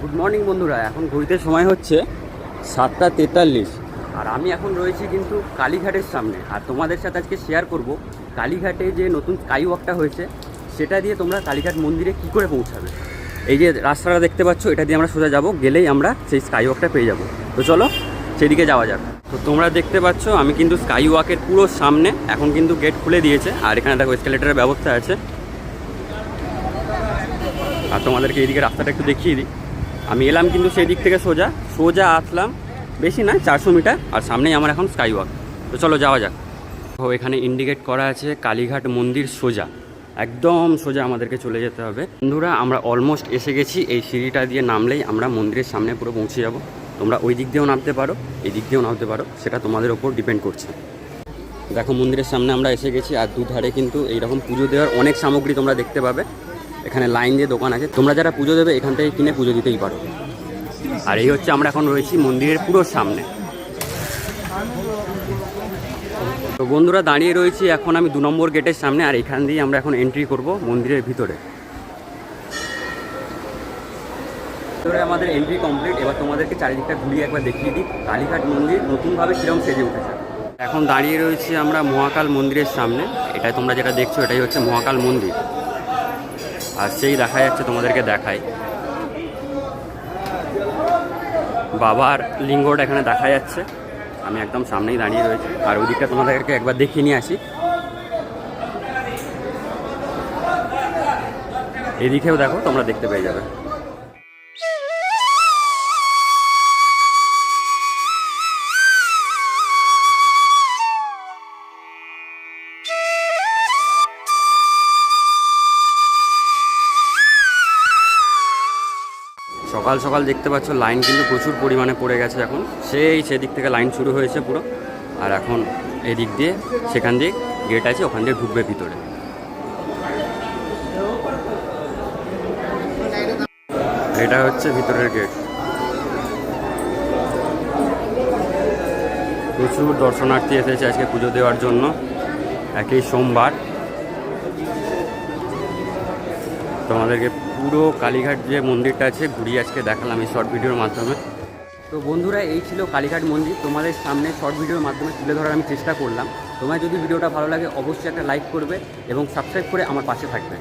Good morning বন্ধুরা, এখন ঘুরতে সময় হচ্ছে 7:43 আর আমি এখন রয়েছি কিন্তু কালীঘাটের সামনে। আর তোমাদের সাথে আজকে শেয়ার করব কালীঘাটে যে নতুন স্কাই ওয়াকটা হয়েছে সেটা দিয়ে তোমরা কালীঘাট মন্দিরে কি করে পৌঁছাবে। এই যে রাস্তাটা দেখতে পাচ্ছ, এটা দিয়ে আমরা সোজা যাব, গেলেই আমরা সেই স্কাই ওয়াকটা পেয়ে যাব। তো চলো সেদিকে যাওয়া যাক। তো তোমরা দেখতে পাচ্ছ আমি কিন্তু স্কাই ওয়াকের পুরো সামনে। এখন কিন্তু গেট খুলে দিয়েছে আর এখানে দেখো এসকেলেটরের ব্যবস্থা আছে। আর তোমাদেরকে এইদিকে রাস্তাটা একটু দেখিয়ে দিই। আমি এলাম কিন্তু সেই দিক থেকে সোজা আসলাম, বেশি না 400 মিটার, আর সামনেই আমার এখন স্কাই ওয়াক। তো চলো যাওয়া যাক। তো এখানে ইন্ডিকেট করা আছে কালীঘাট মন্দির সোজা, একদম সোজা আমাদেরকে চলে যেতে হবে। বন্ধুরা আমরা অলমোস্ট এসে গেছি। এই সিঁড়িটা দিয়ে নামলেই আমরা মন্দিরের সামনে পুরো পৌঁছে যাব। তোমরা ওই দিক দিয়েও নামতে পারো, এই দিক দিয়েও নামতে পারো, সেটা তোমাদের ওপর ডিপেন্ড করছে। দেখো মন্দিরের সামনে আমরা এসে গেছি আর দুধারে কিন্তু এইরকম পুজো দেওয়ার অনেক সামগ্রী তোমরা দেখতে পাবে। এখানে লাইন দিয়ে দোকান আছে, তোমরা যারা পুজো দেবে এখান থেকে কিনে পুজো দিতেই পারো। আর এই হচ্ছে আমরা এখন রয়েছি মন্দিরের পুরো সামনে। তো বন্ধুরা দাঁড়িয়ে রয়েছি এখন আমি 2 নম্বর গেটের সামনে, আর এখান দিয়ে আমরা এখন এন্ট্রি করব মন্দিরের ভিতরে। আমাদের এন্ট্রি কমপ্লিট। এবার তোমাদেরকে চারিদিকটা ঘুরিয়ে একবার দেখিয়ে দিই কালীঘাট মন্দির নতুনভাবে কিরকম সেজে উঠেছে। এখন দাঁড়িয়ে রয়েছি আমরা মহাকাল মন্দিরের সামনে। এটাই তোমরা যেটা দেখছো এটাই হচ্ছে মহাকাল মন্দির। আর সেই দেখা যাচ্ছে, তোমাদেরকে দেখাই, বাবার লিঙ্গটা এখানে দেখা যাচ্ছে। আমি একদম সামনেই দাঁড়িয়ে রয়েছি। আর ওই দিকটা তোমাদেরকে একবার দেখিয়ে নিয়ে আসি। এদিকেও দেখো, তোমরা দেখতে পেয়ে যাবে। সকাল সকাল দেখতে পাচ্ছ লাইন কিন্তু প্রচুর পরিমাণে পড়ে গেছে। এখন সেদিক থেকে লাইন শুরু হয়েছে পুরো। আর এখন এদিক দিয়ে সেখান দিয়ে গেট আছে, ওখান দিয়ে ঢুকবে ভিতরে। এটা হচ্ছে ভিতরের গেট। প্রচুর দর্শনার্থী এসেছে আজকে পুজো দেওয়ার জন্য, একই সোমবার। তোমাদেরকে পুরো কালীঘাট যে মন্দিরটা আছে ঘুরিয়ে আজকে দেখালাম এই শর্ট ভিডিওর মাধ্যমে। তো বন্ধুরা এই ছিল কালীঘাট মন্দির, তোমাদের সামনে শর্ট ভিডিওর মাধ্যমে তুলে ধরার আমি চেষ্টা করলাম। তোমার যদি ভিডিওটা ভালো লাগে অবশ্যই একটা লাইক করবে এবং সাবস্ক্রাইব করে আমার পাশে থাকবে।